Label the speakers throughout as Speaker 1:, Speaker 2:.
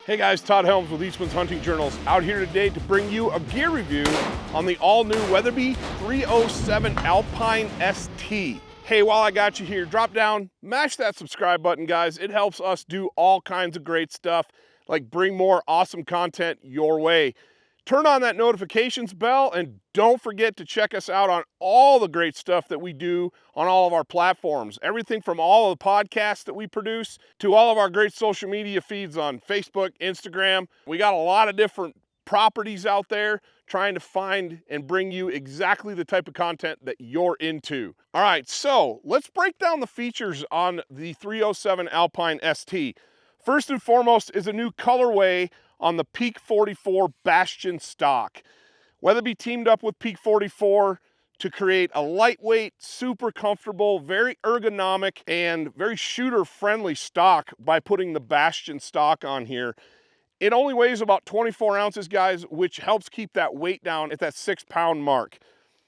Speaker 1: Hey guys, Todd Helms with Eastmans Hunting Journals out here today to bring you a gear review on the all-new Weatherby 307 Alpine ST. Hey, while I got you here, drop down, mash that subscribe button, guys. It helps us do all kinds of great stuff, like bring more awesome content your way. Turn on that notifications bell and don't forget to check us out on all the great stuff that we do on all of our platforms. Everything from all of the podcasts that we produce to all of our great social media feeds on Facebook, Instagram. We got a lot of different properties out there trying to find and bring you exactly the type of content that you're into. All right, so let's break down the features on the 307 Alpine ST. First and foremost is a new colorway on the Peak 44 Bastion stock. Weatherby teamed up with Peak 44 to create a lightweight, super comfortable, very ergonomic, and very shooter-friendly stock by putting the Bastion stock on here. It only weighs about 24 ounces, guys, which helps keep that weight down at that 6-pound mark.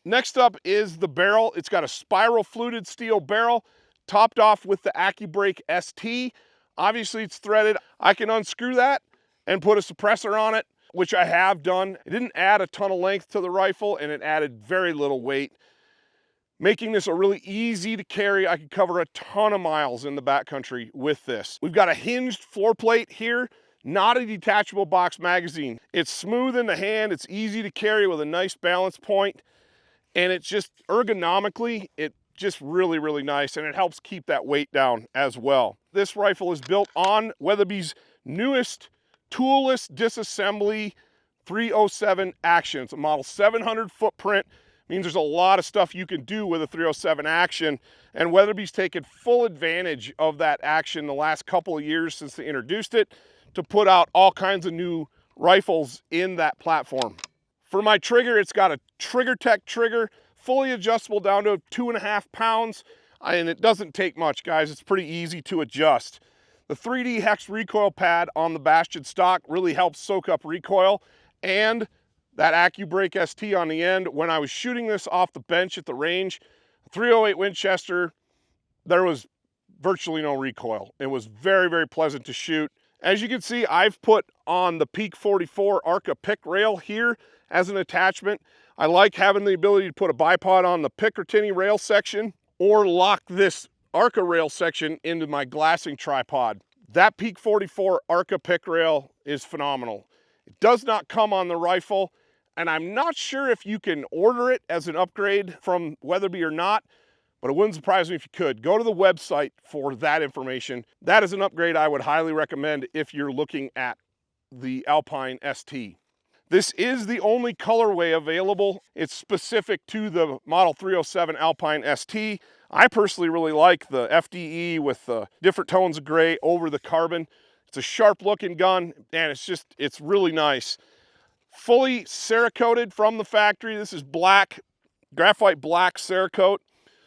Speaker 1: Next up is the barrel. It's got a spiral fluted steel barrel topped off with the AccuBrake ST. Obviously, it's threaded. I can unscrew that and put a suppressor on it, which I have done. It didn't add a ton of length to the rifle, and it added very little weight, making this a really easy to carry. I could cover a ton of miles in the backcountry with this. We've got a hinged floor plate here, not a detachable box magazine. It's smooth in the hand, it's easy to carry with a nice balance point, and it's just ergonomically, it just really, really nice, and it helps keep that weight down as well. This rifle is built on Weatherby's newest toolless disassembly 307 Action. It's a model 700 footprint. Means there's a lot of stuff you can do with a 307 Action, and Weatherby's taken full advantage of that action the last couple of years since they introduced it to put out all kinds of new rifles in that platform. For my trigger, it's got a TriggerTech trigger, fully adjustable down to 2.5 pounds, and it doesn't take much, guys. It's pretty easy to adjust. The 3D hex recoil pad on the Bastion stock really helps soak up recoil, and that AccuBrake ST on the end. When I was shooting this off the bench at the range, 308 Winchester, there was virtually no recoil. It was very, very pleasant to shoot. As you can see, I've put on the Peak 44 Arca pick rail here as an attachment. I like having the ability to put a bipod on the Picatinny rail section or lock this Arca rail section into my glassing tripod. That Peak 44 Arca pick rail is phenomenal. It does not come on the rifle, and I'm not sure if you can order it as an upgrade from Weatherby or not, but it wouldn't surprise me if you could. Go to the website for that information. That is an upgrade I would highly recommend if you're looking at the Alpine ST. This is the only colorway available. It's specific to the Model 307 Alpine ST. I personally really like the FDE with the different tones of gray over the carbon. It's a sharp looking gun, and it's really nice. Fully Cerakoted from the factory. This is black, graphite black Cerakote.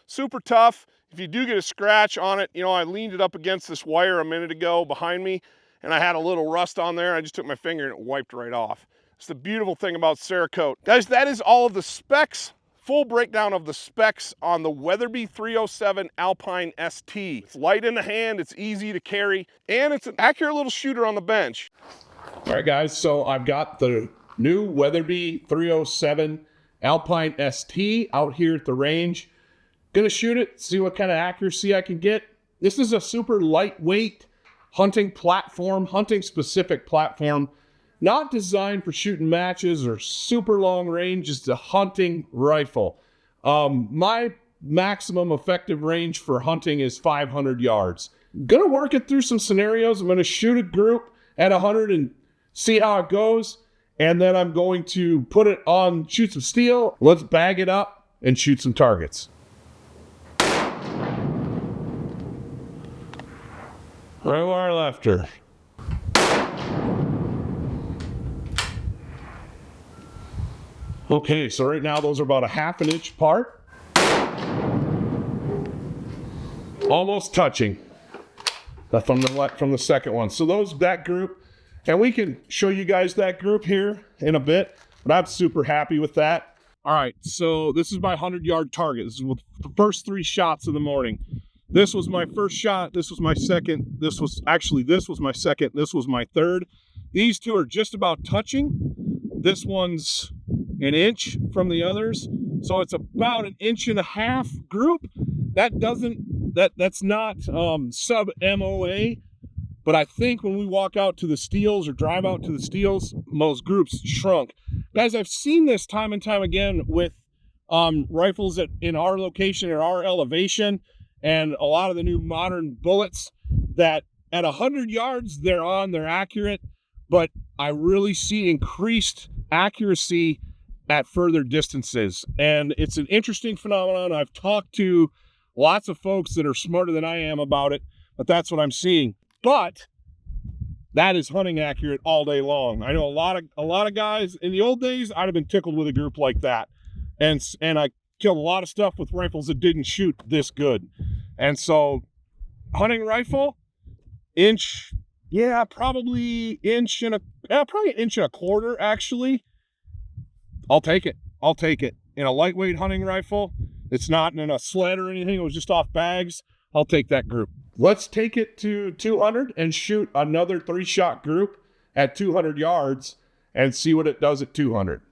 Speaker 1: Super tough. If you do get a scratch on it, I leaned it up against this wire a minute ago behind me, and I had a little rust on there. I just took my finger and it wiped right off. It's the beautiful thing about Cerakote. Guys, that is all of the specs. Full breakdown of the specs on the Weatherby 307 Alpine ST. It's light in the hand, it's easy to carry, and it's an accurate little shooter on the bench.
Speaker 2: All right, guys, so I've got the new Weatherby 307 Alpine ST out here at the range. Gonna shoot it, see what kind of accuracy I can get. This is a super lightweight hunting platform, hunting specific platform. Not designed for shooting matches or super long range, just a hunting rifle. My maximum effective range for hunting is 500 yards. Gonna work it through some scenarios. I'm gonna shoot a group at 100 and see how it goes. And then I'm going to put it on, shoot some steel. Let's bag it up and shoot some targets. Right wire lefter. Okay, so right now those are about a 1/2 inch apart. Almost touching. That's from the second one. So that group, and we can show you guys that group here in a bit, but I'm super happy with that. All right, so this is my 100-yard target. This is the first 3 shots of the morning. This was my first shot. This was my second. This was my second. This was my third. These two are just about touching. This one's an inch from the others. So it's about an inch and a half group. That's not sub MOA, but I think when we walk out to the steels or drive out to the steels, those groups shrunk. Guys, I've seen this time and time again with rifles in our location, in our elevation, and a lot of the new modern bullets that at 100 yards, they're accurate, but I really see increased accuracy at further distances. And it's an interesting phenomenon. I've talked to lots of folks that are smarter than I am about it, but that's what I'm seeing. But that is hunting accurate all day long. I know a lot of guys in the old days, I'd have been tickled with a group like that. And I killed a lot of stuff with rifles that didn't shoot this good. And so hunting rifle, inch, yeah, probably an inch and a quarter, actually. I'll take it. In a lightweight hunting rifle, it's not in a sled or anything, it was just off bags, I'll take that group. Let's take it to 200 and shoot another 3-shot group at 200 yards and see what it does at 200.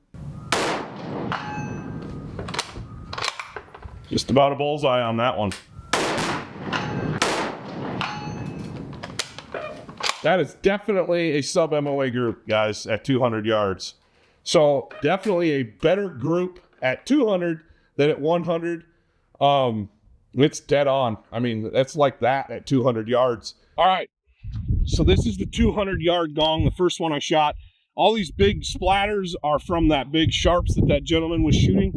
Speaker 2: Just about a bullseye on that one. That is definitely a sub MOA group, guys, at 200 yards. So definitely a better group at 200 than at 100. It's dead on. I mean, that's like that at 200 yards. All right. So this is the 200-yard gong, the first one I shot. All these big splatters are from that big sharps that gentleman was shooting.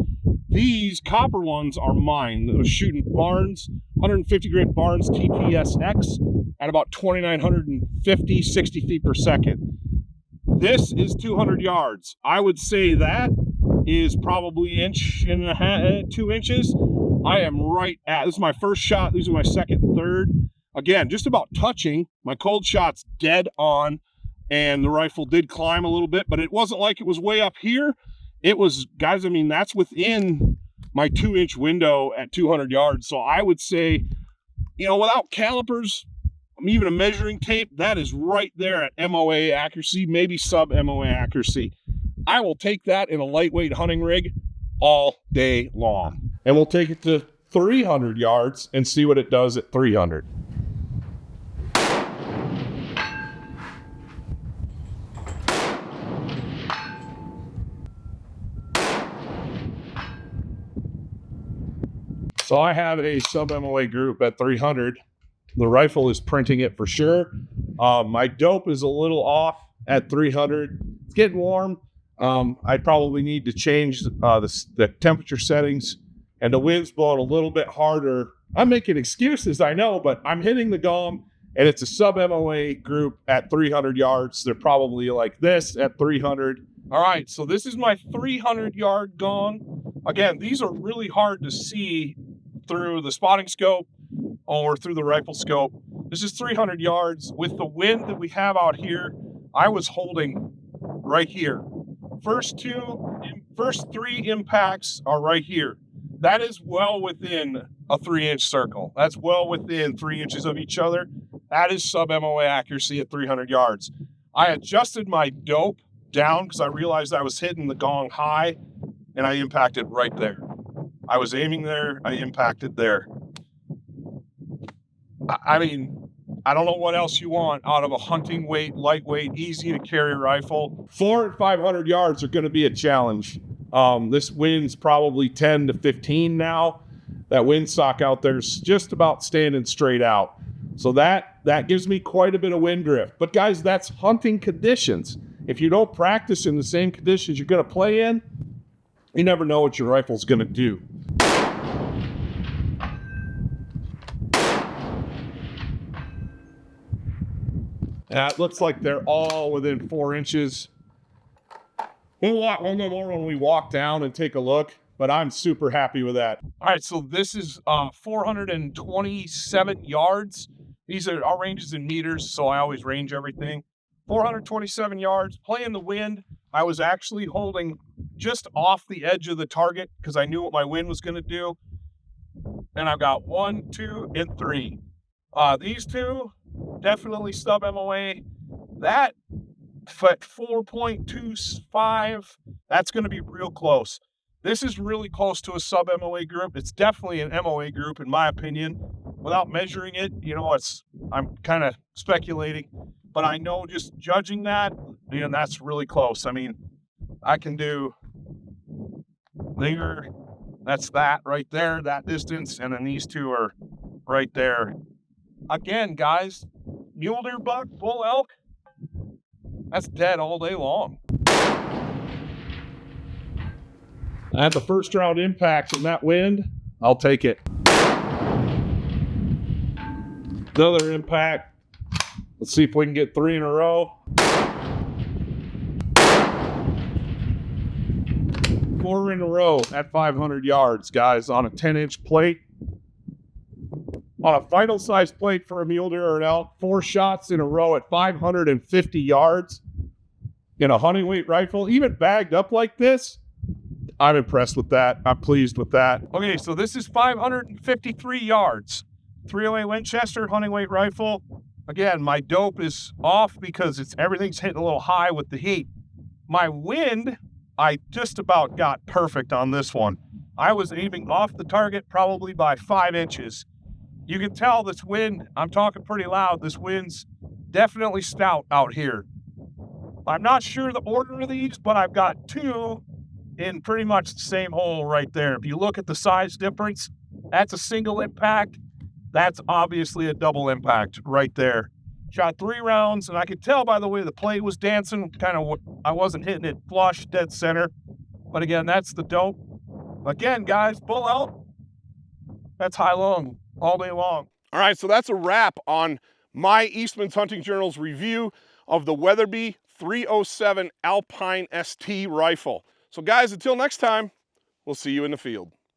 Speaker 2: These copper ones are mine. I was shooting Barnes, 150 grit Barnes TPSX at about 2,950, 60 feet per second. This is 200 yards. I would say that is probably inch and a half, 2 inches. I am right at, this is my first shot. These are my second and third. Again, just about touching. My cold shot's dead on, and the rifle did climb a little bit, but it wasn't like it was way up here. It was, guys, I mean, that's within my 2-inch window at 200 yards. So I would say, you know, without calipers, even a measuring tape, that is right there at MOA accuracy, maybe sub MOA accuracy. I will take that in a lightweight hunting rig all day long. And we'll take it to 300 yards and see what it does at 300. So I have a sub MOA group at 300. The rifle is printing it for sure. My dope is a little off at 300. It's getting warm. I probably need to change the temperature settings, and the wind's blowing a little bit harder. I'm making excuses, I know, but I'm hitting the gong, and it's a sub MOA group at 300 yards. They're probably like this at 300. All right, so this is my 300-yard gong. Again, these are really hard to see through the spotting scope or through the rifle scope. This is 300 yards. With the wind that we have out here, I was holding right here. First 3 impacts are right here. That is well within a 3-inch circle. That's well within 3 inches of each other. That is sub MOA accuracy at 300 yards. I adjusted my dope down because I realized I was hitting the gong high, and I impacted right there. I was aiming there, I impacted there. I mean, I don't know what else you want out of a hunting weight, lightweight, easy to carry rifle. 400 and 500 yards are going to be a challenge. This wind's probably 10 to 15 now. That windsock out there's just about standing straight out. So that gives me quite a bit of wind drift. But guys, that's hunting conditions. If you don't practice in the same conditions you're going to play in, you never know what your rifle's going to do. It looks like they're all within 4 inches. We'll know more when we walk down and take a look, but I'm super happy with that. All right, so this is 427 yards. These are our ranges in meters, so I always range everything. 427 yards, playing the wind. I was actually holding just off the edge of the target because I knew what my wind was going to do. And I've got 1, 2, and 3. These two, definitely sub MOA. That
Speaker 1: at 4.25, that's going to be real close. This is really close to a sub MOA group. It's definitely an MOA group in my opinion. Without measuring it, you know, I'm kind of speculating, but I know just judging that, and that's really close. I mean, I can do there, that's that right there, that distance, and then these two are right there. Again, guys, mule deer buck, bull elk, that's dead all day long.
Speaker 2: I had the first round impact from that wind. I'll take it. Another impact. Let's see if we can get 3 in a row. 4 in a row at 500 yards, guys, on a 10-inch plate. On a vital size plate for a mule deer or an elk, 4 shots in a row at 550 yards in a hunting weight rifle, even bagged up like this. I'm impressed with that. I'm pleased with that. Okay, so this is 553 yards. 308 Winchester hunting weight rifle. Again, my dope is off because everything's hitting a little high with the heat. My wind, I just about got perfect on this one. I was aiming off the target probably by 5 inches. You can tell this wind, I'm talking pretty loud, this wind's definitely stout out here. I'm not sure the order of these, but I've got 2 in pretty much the same hole right there. If you look at the size difference, that's a single impact. That's obviously a double impact right there. Shot 3 rounds, and I could tell by the way the plate was dancing, I wasn't hitting it flush, dead center. But again, that's the dope. Again, guys, bull elk, that's high long, all day long. All right, so that's a wrap on my Eastmans Hunting Journal's review of the Weatherby 307 Alpine ST rifle. So guys, until next time, we'll see you in the field.